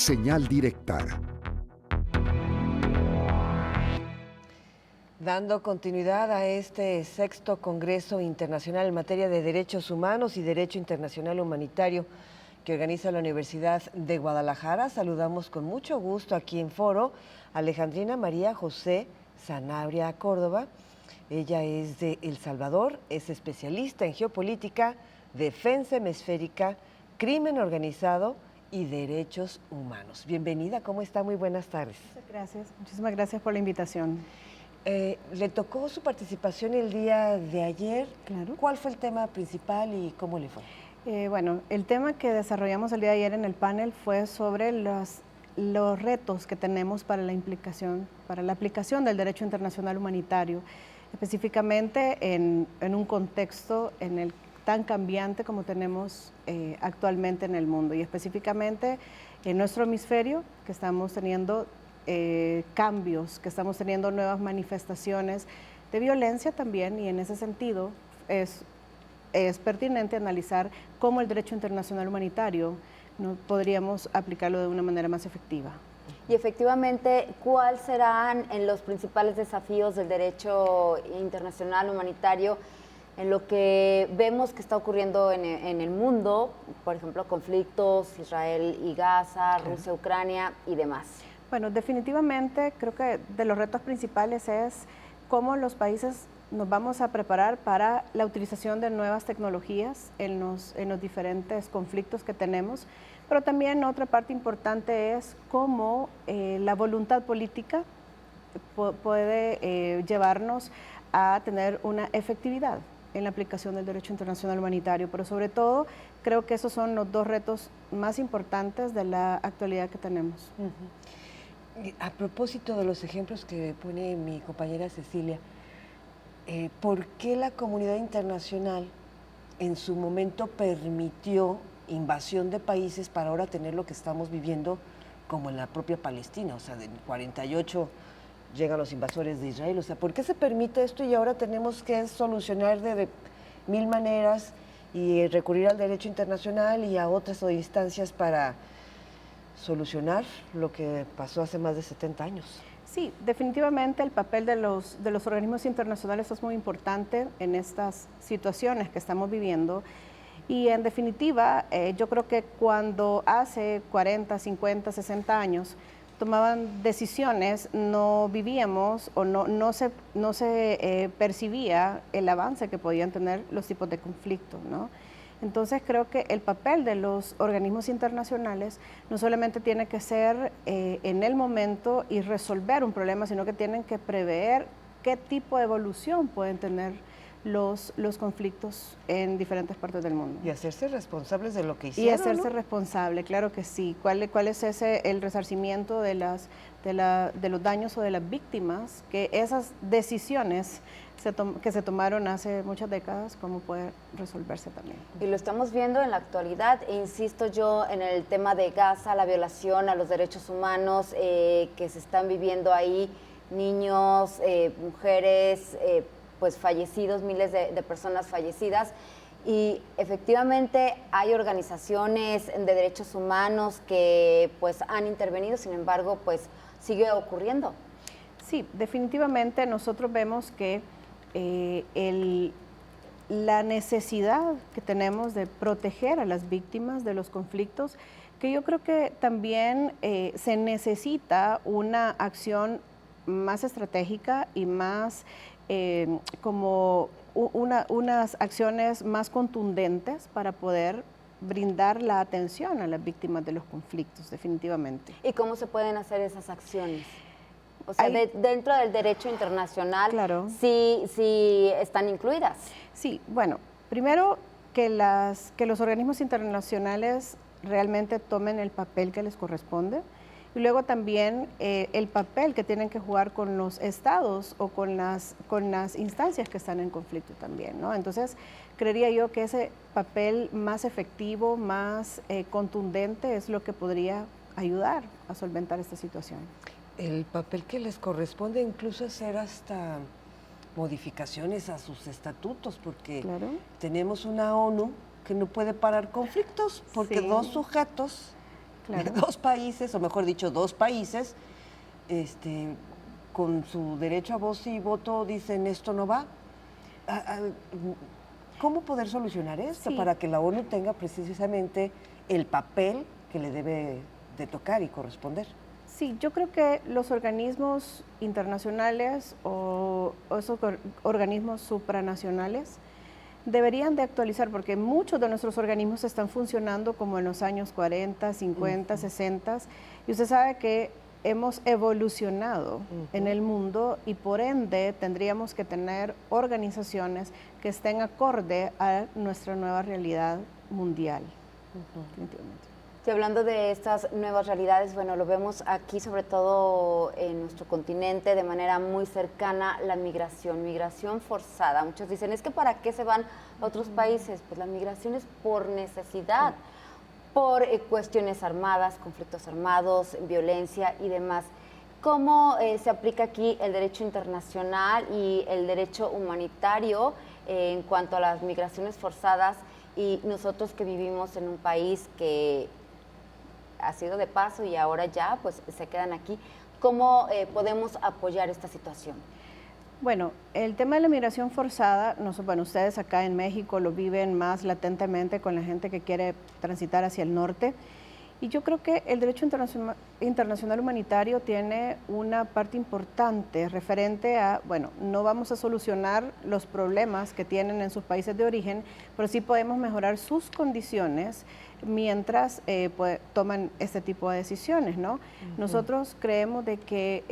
Señal directa. Dando continuidad a este sexto Congreso Internacional en materia de Derechos Humanos y Derecho Internacional Humanitario que organiza la Universidad de Guadalajara, saludamos con mucho gusto aquí en foro a Alejandrina María José Sanabria Córdoba. Ella es de El Salvador, es especialista en geopolítica, defensa hemisférica, crimen organizado y derechos humanos. Bienvenida, ¿cómo está? Muy buenas tardes. Muchas gracias, muchísimas gracias por la invitación. Le tocó su participación el día de ayer. Claro. ¿Cuál fue el tema principal y cómo le fue? Bueno, el tema que desarrollamos el día de ayer en el panel fue sobre los retos que tenemos para la aplicación del derecho internacional humanitario, específicamente en un contexto tan cambiante como tenemos actualmente en el mundo y específicamente en nuestro hemisferio, que estamos teniendo cambios, que estamos teniendo nuevas manifestaciones de violencia también, y en ese sentido es pertinente analizar cómo el derecho internacional humanitario no podríamos aplicarlo de una manera más efectiva. Y efectivamente, ¿cuáles serán los principales desafíos del derecho internacional humanitario en lo que vemos que está ocurriendo en el mundo? Por ejemplo, conflictos, Israel y Gaza, Rusia, Ucrania y demás. Bueno, definitivamente creo que de los retos principales es cómo los países nos vamos a preparar para la utilización de nuevas tecnologías en los diferentes conflictos que tenemos, pero también otra parte importante es cómo la voluntad política puede llevarnos a tener una efectividad en la aplicación del derecho internacional humanitario, pero sobre todo creo que esos son los dos retos más importantes de la actualidad que tenemos. A propósito de los ejemplos que pone mi compañera Cecilia, ¿por qué la comunidad internacional en su momento permitió invasión de países para ahora tener lo que estamos viviendo como en la propia Palestina? O sea, en 48 llegan los invasores de Israel. O sea, ¿por qué se permite esto y ahora tenemos que solucionar de mil maneras y recurrir al derecho internacional y a otras instancias para solucionar lo que pasó hace más de 70 años? Sí, definitivamente el papel de los organismos internacionales es muy importante en estas situaciones que estamos viviendo y en definitiva yo creo que cuando hace 40, 50, 60 años tomaban decisiones no vivíamos o no se percibía el avance que podían tener los tipos de conflictos, ¿no? Entonces creo que el papel de los organismos internacionales no solamente tiene que ser en el momento y resolver un problema, sino que tienen que prever qué tipo de evolución pueden tener los conflictos en diferentes partes del mundo. Y hacerse responsables de lo que hicieron, y hacerse ¿no? responsable, claro que sí. ¿Cuál es el resarcimiento de los daños o de las víctimas? Que esas decisiones que se tomaron hace muchas décadas, ¿cómo puede resolverse también? Y lo estamos viendo en la actualidad, e insisto yo en el tema de Gaza, la violación a los derechos humanos que se están viviendo ahí, niños, mujeres, pues fallecidos, miles de personas fallecidas. Y efectivamente hay organizaciones de derechos humanos que pues han intervenido, sin embargo, pues sigue ocurriendo. Sí, definitivamente nosotros vemos que la necesidad que tenemos de proteger a las víctimas de los conflictos, que yo creo que también se necesita una acción más estratégica y más como unas acciones más contundentes para poder brindar la atención a las víctimas de los conflictos, definitivamente. ¿Y cómo se pueden hacer esas acciones? O sea, dentro del derecho internacional, claro, sí están incluidas. Sí, bueno, primero que los organismos internacionales realmente tomen el papel que les corresponde y luego también el papel que tienen que jugar con los estados o con las instancias que están en conflicto también, ¿no? Entonces, creería yo que ese papel más efectivo, más contundente es lo que podría ayudar a solventar esta situación. El papel que les corresponde incluso hacer hasta modificaciones a sus estatutos, porque claro, tenemos una ONU que no puede parar conflictos, porque sí, dos sujetos Claro. dos países, o mejor dicho, dos países, con su derecho a voz y voto dicen esto no va. ¿Cómo poder solucionar esto Sí. para que la ONU tenga precisamente el papel que le debe de tocar y corresponder? Sí, yo creo que los organismos internacionales o esos organismos supranacionales deberían de actualizar, porque muchos de nuestros organismos están funcionando como en los años 40, 50, 60, y usted sabe que hemos evolucionado en el mundo y por ende tendríamos que tener organizaciones que estén acorde a nuestra nueva realidad mundial. Definitivamente. Y hablando de estas nuevas realidades, bueno, lo vemos aquí, sobre todo en nuestro continente, de manera muy cercana, la migración forzada. Muchos dicen, es que ¿para qué se van a otros países? Pues la migración es por necesidad, por cuestiones armadas, conflictos armados, violencia y demás. ¿Cómo se aplica aquí el derecho internacional y el derecho humanitario en cuanto a las migraciones forzadas y nosotros que vivimos en un país que ha sido de paso y ahora ya pues se quedan aquí? ¿Cómo podemos apoyar esta situación? Bueno, el tema de la migración forzada, bueno, ustedes acá en México lo viven más latentemente con la gente que quiere transitar hacia el norte. Y yo creo que el derecho internacional humanitario tiene una parte importante referente a, bueno, no vamos a solucionar los problemas que tienen en sus países de origen, pero sí podemos mejorar sus condiciones mientras toman este tipo de decisiones, ¿no? Nosotros creemos de que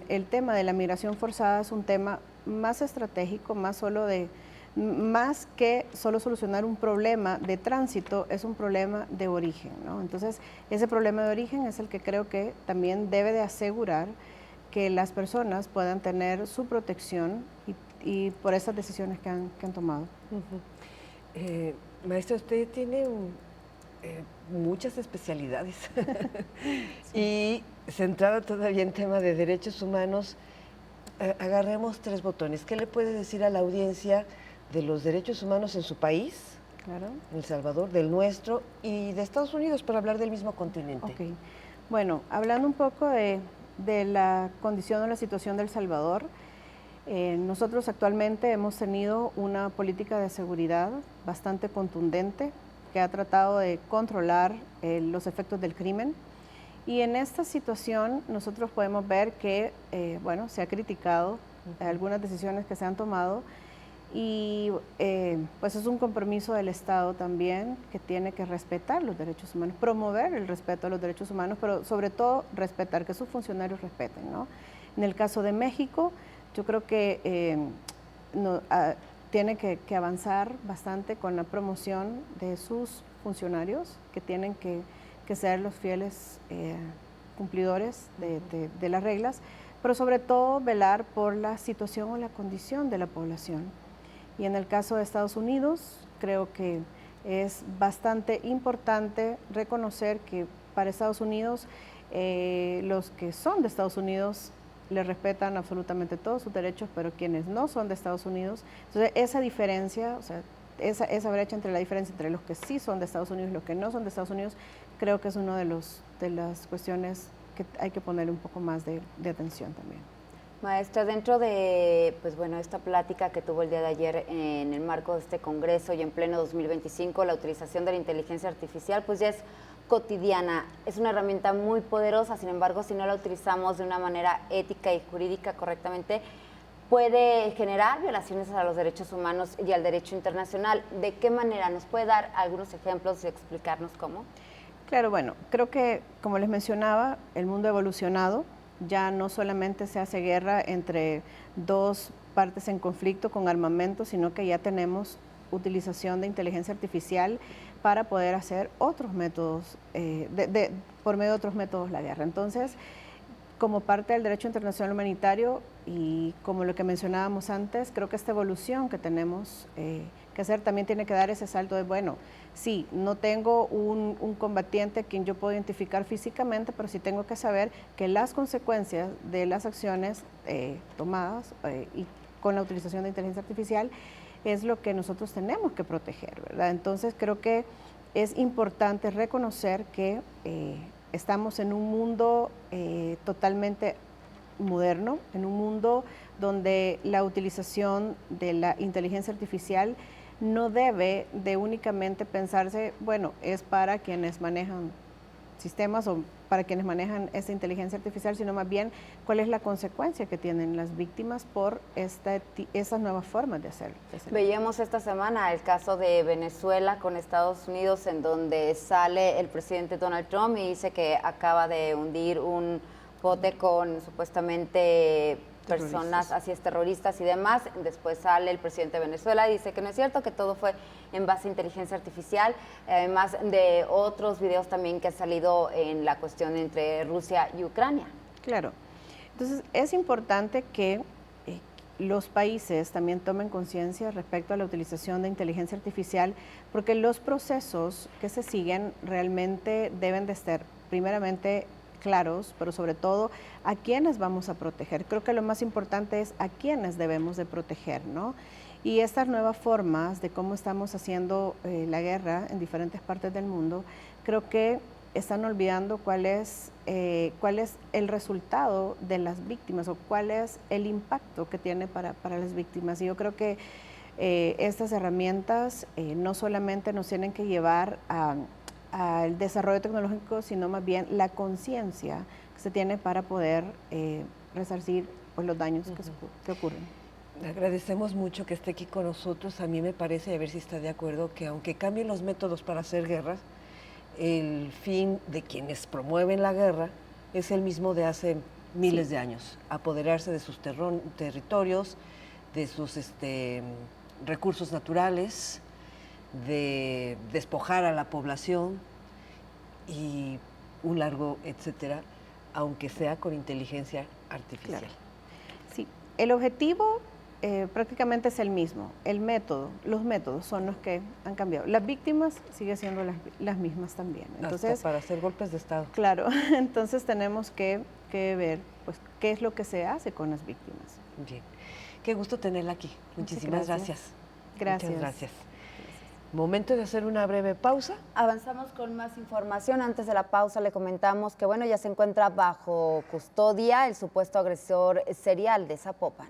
el tema de la migración forzada es un tema más estratégico, más que solo solucionar un problema de tránsito, es un problema de origen, ¿no? Entonces, ese problema de origen es el que creo que también debe de asegurar que las personas puedan tener su protección y por esas decisiones que han tomado. Maestra, usted tiene muchas especialidades y centrada todavía en tema de derechos humanos, agarremos tres botones. ¿Qué le puede decir a la audiencia de los derechos humanos en su país, Claro. El Salvador, del nuestro y de Estados Unidos, para hablar del mismo continente? Ok. Bueno, hablando un poco de la condición o la situación del Salvador, nosotros actualmente hemos tenido una política de seguridad bastante contundente que ha tratado de controlar los efectos del crimen. Y en esta situación nosotros podemos ver que, bueno, se ha criticado algunas decisiones que se han tomado y pues es un compromiso del Estado también que tiene que respetar los derechos humanos, promover el respeto a los derechos humanos, pero sobre todo respetar, que sus funcionarios respeten, ¿no? En el caso de México, yo creo que tiene que avanzar bastante con la promoción de sus funcionarios, que tienen que ser los fieles cumplidores de las reglas, pero sobre todo velar por la situación o la condición de la población. Y en el caso de Estados Unidos, creo que es bastante importante reconocer que para Estados Unidos, los que son de Estados Unidos le respetan absolutamente todos sus derechos, pero quienes no son de Estados Unidos, entonces esa diferencia, o sea, esa brecha entre la diferencia entre los que sí son de Estados Unidos y los que no son de Estados Unidos, creo que es una de las cuestiones que hay que poner un poco más de atención también. Maestra, dentro de pues bueno, esta plática que tuvo el día de ayer en el marco de este congreso y en pleno 2025, la utilización de la inteligencia artificial pues ya es cotidiana, es una herramienta muy poderosa, sin embargo, si no la utilizamos de una manera ética y jurídica correctamente, puede generar violaciones a los derechos humanos y al derecho internacional. ¿De qué manera? ¿Nos puede dar algunos ejemplos y explicarnos cómo? Claro, bueno, creo que, como les mencionaba, el mundo ha evolucionado. Ya no solamente se hace guerra entre dos partes en conflicto con armamento, sino que ya tenemos utilización de inteligencia artificial para poder hacer otros métodos, por medio de otros métodos la guerra. Entonces, como parte del derecho internacional humanitario y como lo que mencionábamos antes, creo que esta evolución que tenemos que hacer también tiene que dar ese salto de, bueno, sí, no tengo un combatiente a quien yo puedo identificar físicamente, pero sí tengo que saber que las consecuencias de las acciones tomadas y con la utilización de inteligencia artificial es lo que nosotros tenemos que proteger, ¿verdad? Entonces creo que es importante reconocer que estamos en un mundo totalmente moderno, en un mundo donde la utilización de la inteligencia artificial no debe de únicamente pensarse, bueno, es para quienes manejan sistemas o para quienes manejan esta inteligencia artificial, sino más bien cuál es la consecuencia que tienen las víctimas por esas nuevas formas de hacer. Veíamos esta semana el caso de Venezuela con Estados Unidos, en donde sale el presidente Donald Trump y dice que acaba de hundir un bote con supuestamente personas, así es, terroristas y demás. Después sale el presidente de Venezuela y dice que no es cierto, que todo fue en base a inteligencia artificial, además de otros videos también que han salido en la cuestión entre Rusia y Ucrania. Claro. Entonces, es importante que los países también tomen conciencia respecto a la utilización de inteligencia artificial, porque los procesos que se siguen realmente deben de estar primeramente claros, pero sobre todo a quiénes vamos a proteger. Creo que lo más importante es a quiénes debemos de proteger, ¿no? Y estas nuevas formas de cómo estamos haciendo la guerra en diferentes partes del mundo, creo que están olvidando cuál es el resultado de las víctimas o cuál es el impacto que tiene para las víctimas. Y yo creo que estas herramientas no solamente nos tienen que llevar al desarrollo tecnológico, sino más bien la conciencia que se tiene para poder resarcir pues, los daños que ocurren. Le agradecemos mucho que esté aquí con nosotros. A mí me parece, a ver si está de acuerdo, que aunque cambien los métodos para hacer guerras, el fin de quienes promueven la guerra es el mismo de hace miles de años: apoderarse de sus territorios, de sus recursos naturales, de despojar a la población y un largo etcétera, aunque sea con inteligencia artificial. Claro. Sí, el objetivo prácticamente es el mismo, los métodos son los que han cambiado. Las víctimas siguen siendo las mismas también. Entonces, hasta para hacer golpes de Estado. Claro, entonces tenemos que ver pues, qué es lo que se hace con las víctimas. Bien, qué gusto tenerla aquí. Muchísimas gracias. Gracias. Muchas gracias. Momento de hacer una breve pausa. Avanzamos con más información. Antes de la pausa le comentamos que bueno, ya se encuentra bajo custodia el supuesto agresor serial de Zapopan.